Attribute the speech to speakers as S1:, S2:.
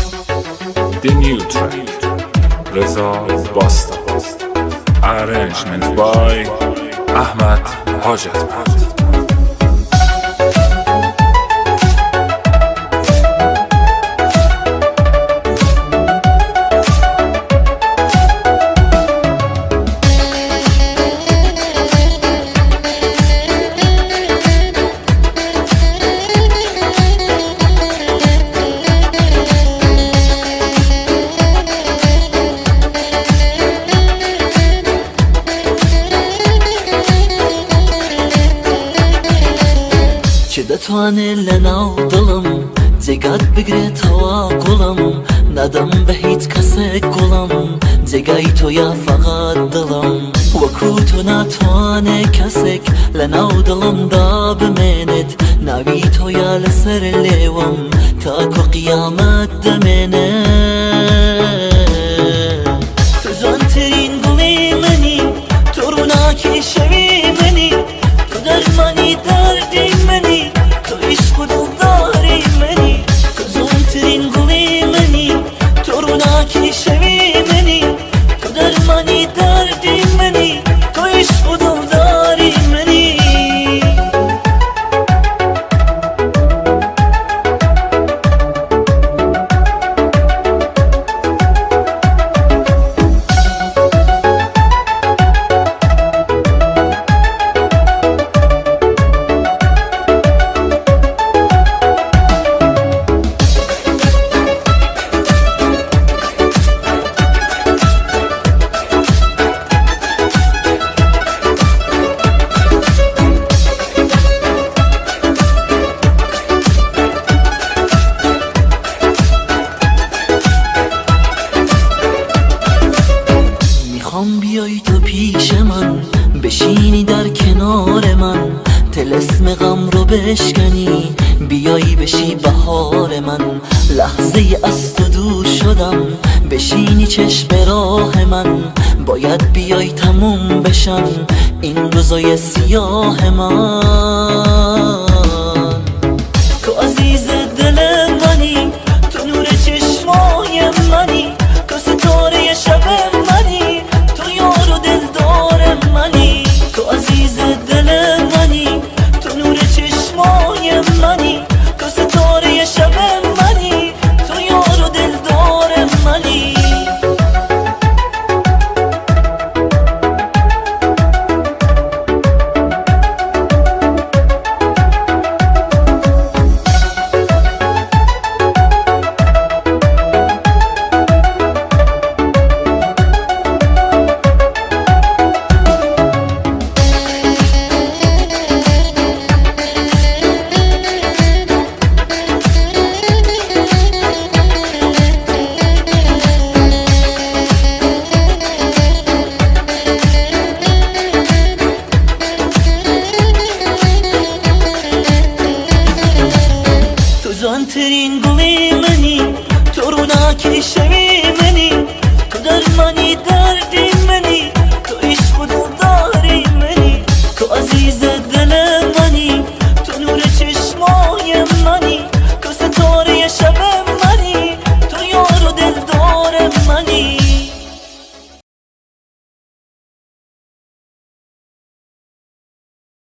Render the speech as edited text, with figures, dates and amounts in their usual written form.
S1: The new track رضا باستا Arrangement by احمد حاجتمند.
S2: دتوانه لناودڵم جێگات بگرێتەوە گوڵم نادەم بە هیچ کەسێک گوڵم جێگای تۆیە فەقات دڵم وەکو تۆ ناتوانێ کەسێک لەناو دڵمدا بمێنێت ناوی تۆیە لەسەر لێوم تاکو قیامەت دەمێنێت تۆ جوانترین گوڵی منی تۆ ڕووناکی شەوی منی تۆ دەرمانی دەردی منی عشق و دلداری منی تو زونترین گلی منی تو روناکی شوی منی تو درمانی دردی منی تو عشق و دلداری منی بیای تو پیش من بشینی در کنار من طلسم غم رو بشکنی بیای بشی بهار من لحظه از تو دور شدم بشینی چشم راه من باید بیای تموم بشن این روزای سیاه من تو عزیز دل منی تو نور چشمای منی تو ستاره شب منی جوانترین گلی منی تو روناکی شوی